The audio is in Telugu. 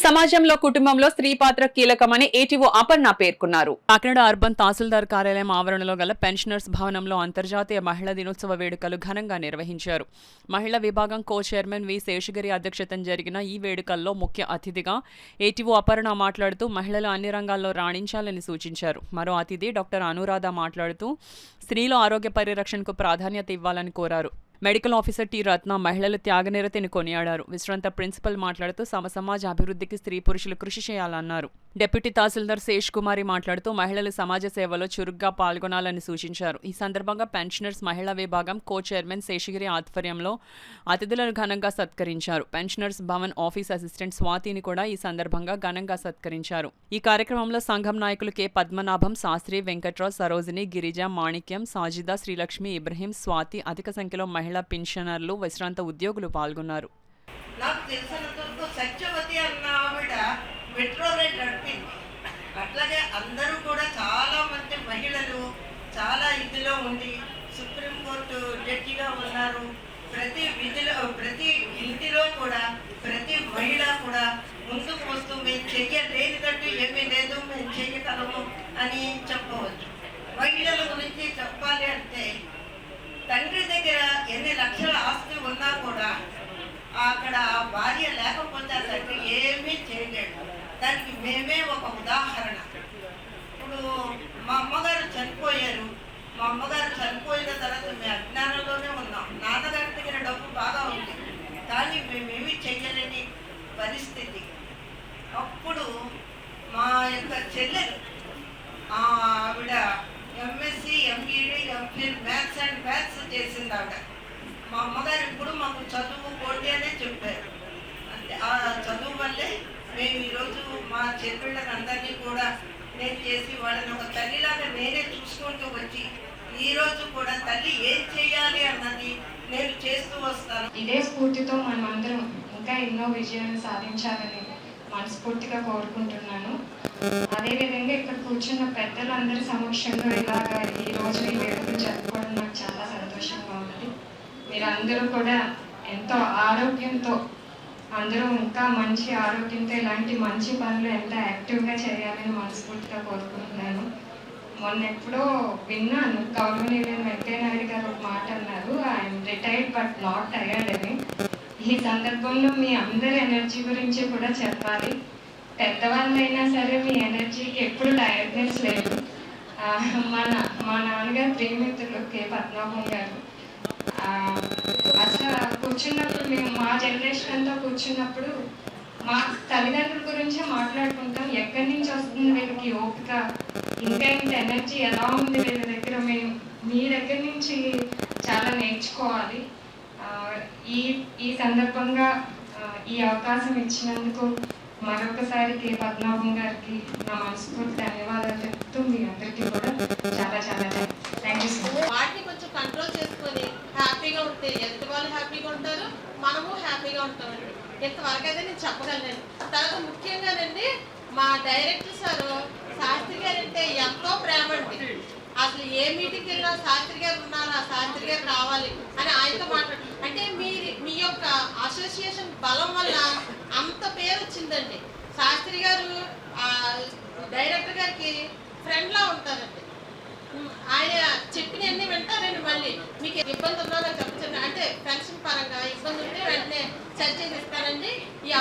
సమాజంలో కుటుంబంలో స్త్రీ పాత్ర కీలకమని ఏటీఓ అపర్ణ పేర్కొన్నారు. కాకినాడ అర్బన్ తహసీల్దార్ కార్యాలయం ఆవరణలో గల పెన్షనర్స్ భవనంలో అంతర్జాతీయ మహిళా దినోత్సవ వేడుకలు ఘనంగా నిర్వహించారు. మహిళా విభాగం కో చైర్మన్ వి శేషగిరి అధ్యక్షతన జరిగిన ఈ వేడుకల్లో ముఖ్య అతిథిగా ఏటీఓ అపర్ణ మాట్లాడుతూ మహిళలు అన్ని రంగాల్లో రాణించాలని సూచించారు. మరో అతిథి డాక్టర్ అనురాధ మాట్లాడుతూ స్త్రీల ఆరోగ్య పరిరక్షణకు ప్రాధాన్యత ఇవ్వాలని కోరారు. మెడికల్ ఆఫీసర్ టి రత్న మహిళల త్యాగనిరతిని కొనియాడారు. విశ్రాంత ప్రిన్సిపల్ మాట్లాడుతూ సమాజ అభివృద్ధికి స్త్రీ పురుషులు కృషి చేయాలన్నారు. డిప్యూటీ తహసీల్దార్ శేష్ కుమారి మాట్లాడుతూ మహిళలు సమాజ సేవలో చురుగ్గా పాల్గొనాలని సూచించారు. ఈ సందర్భంగా పెన్షనర్స్ మహిళా విభాగం కో చైర్మన్ శేషగిరి ఆధ్వర్యంలో అతిథులను ఘనంగా సత్కరించారు. పెన్షనర్స్ భవన్ ఆఫీస్ అసిస్టెంట్ స్వాతిని కూడా ఈ సందర్భంగా ఘనంగా సత్కరించారు. ఈ కార్యక్రమంలో సంఘం నాయకులు కె పద్మనాభం, శాస్త్రి, వెంకట్రావు, సరోజిని, గిరిజ, మాణిక్యం, సాజిదా, శ్రీలక్ష్మి, ఇబ్రహీం, స్వాతి, అధిక సంఖ్యలో మహిళా పెన్షనర్లు, విశ్రాంత ఉద్యోగులు పాల్గొన్నారు. నాకు తెలిసినంతవరకు సత్యవతి అన్న ఆవిడ మెట్రో రైల్ నడిపింది. అట్లాగే అందరూ కూడా చాలా మంది మహిళలు చాలా ఇదిలో ఉండి సుప్రీంకోర్టు జడ్జిగా ఉన్నారు. ప్రతి ఇంటిలో కూడా ప్రతి మహిళ కూడా ముందుకు వస్తూ మేము చెయ్యలేదంటూ ఏమీ లేదు, మేము చెయ్యగలము అని చెప్పవచ్చు. మహిళల గురించి చెప్పాలి అంటే తండ్రి దగ్గర ఎన్ని లక్షల ఆస్తి ఉన్నా కూడా అక్కడ భార్య లేకపోతే తండ్రి ఏమీ చేయలేడు. దానికి మేమే ఒక ఉదాహరణ. ఇప్పుడు మా అమ్మగారు చనిపోయారు. మా అమ్మగారు చనిపోయిన తర్వాత మేము అజ్ఞానంలోనే ఉన్నాం. నాన్నగారి దగ్గర డబ్బు బాగా ఉంది, కానీ మేమేమీ చెయ్యలేని పరిస్థితి. అప్పుడు మా యొక్క చెల్లెలు ఆవిడ MSc, MEd, MPhil maths and maths చేసింది ఆవిడ. మా అమ్మగారు ఇప్పుడు మాకు చదువుకోండి అనే చెప్పారు. అంటే ఆ చదువు వల్లే మేము ఈరోజు మా చెల్లెళ్ళందరినీ కూడా నేను చేసి వాళ్ళని ఒక తల్లిలాగా నేనే చూసుకుంటూ వచ్చి ఈరోజు కూడా తల్లి ఏం చేయాలి అన్నది నేను చేస్తూ వస్తాను. ఇదే స్ఫూర్తితో మనం అందరం ఇంకా ఎన్నో విజయాలు సాధించాలని మనస్ఫూర్తిగా కోరుకుంటున్నాను. అదేవిధంగా ఇక్కడ కూర్చున్న పెద్దలందరి సమక్షంలో ఇలాగా ఈరోజు ఈ వేడుకలు జరుపుకోవడం నాకు చాలా సంతోషంగా ఉంది. మీరందరూ కూడా ఎంతో ఆరోగ్యంతో, అందరూ ఇంకా మంచి ఆరోగ్యంతో ఇలాంటి మంచి పనులు ఎంత యాక్టివ్గా చేయాలని మనస్ఫూర్తిగా కోరుకుంటున్నాను. మొన్న ఎప్పుడో విన్నాను, గౌరవనీయులైన వెంకయ్య నాయుడు గారు ఒక మాట అన్నారు, I'm retired but not tired అని. ఈ సందర్భంలో మీ అందరి ఎనర్జీ గురించి కూడా చెప్పాలి. పెద్దవాళ్ళైనా సరే మీ ఎనర్జీకి ఎప్పుడు టైర్డ్నెస్ లేదు. మా నాన్నగారు ప్రియమిత్రులు కె పద్మనాభం గారు అసలు కూర్చున్నప్పుడు మేము మా జనరేషన్ అంతా కూర్చున్నప్పుడు మా తల్లిదండ్రుల గురించే మాట్లాడుకుంటాం. ఎక్కడి నుంచి వస్తుంది వీళ్ళకి ఓపిక, ఇంకా ఇంత ఎనర్జీ ఎలా ఉంది వీళ్ళ దగ్గర, మేము మీ దగ్గర నుంచి చాలా నేర్చుకోవాలి. ఈ సందర్భంగా ఈ అవకాశం ఇచ్చినందుకు మరొకసారి కె పద్మనాభం గారికి నా మనస్ఫూర్తి ధన్యవాదాలు చెప్తూ మీ అందరికీ కూడా చాలా చాలా థ్యాంక్ యూ సో మచ్. వాటిని కొంచెం కంట్రోల్ చేసుకొని హ్యాపీగా ఉంటే ఎంత వాళ్ళు హ్యాపీగా ఉంటారు, మనము హ్యాపీగా ఉంటామండి. ఇంతవరకు అయితే నేను చెప్పగలను. తర్వాత ముఖ్యంగానండి మా డైరెక్టర్ సార్ శాస్త్రి గారు అంటే ఎంతో ప్రేమ అండి. అసలు ఏ మీటింగ్కి వెళ్ళినా శాస్త్రి గారు ఉన్నారు, ఆ శాస్త్రి గారు కావాలి అని ఆయనతో మాట్లాడు. అంటే మీ యొక్క అసోసియేషన్ బలం వల్ల అంత పేరు వచ్చిందండి. శాస్త్రి గారు డైరెక్టర్ గారికి ఫ్రెండ్లా ఉంటారండి. ఆయన చెప్పినవన్నీ వింటారండి. మళ్ళీ మీకు ఇబ్బంది ఉన్నా నాకు చెప్పండి, అంటే పెన్షన్ పరంగా ఇబ్బంది ఉంటే వెంటనే సరి చేసి ఇస్తానండి. ఈ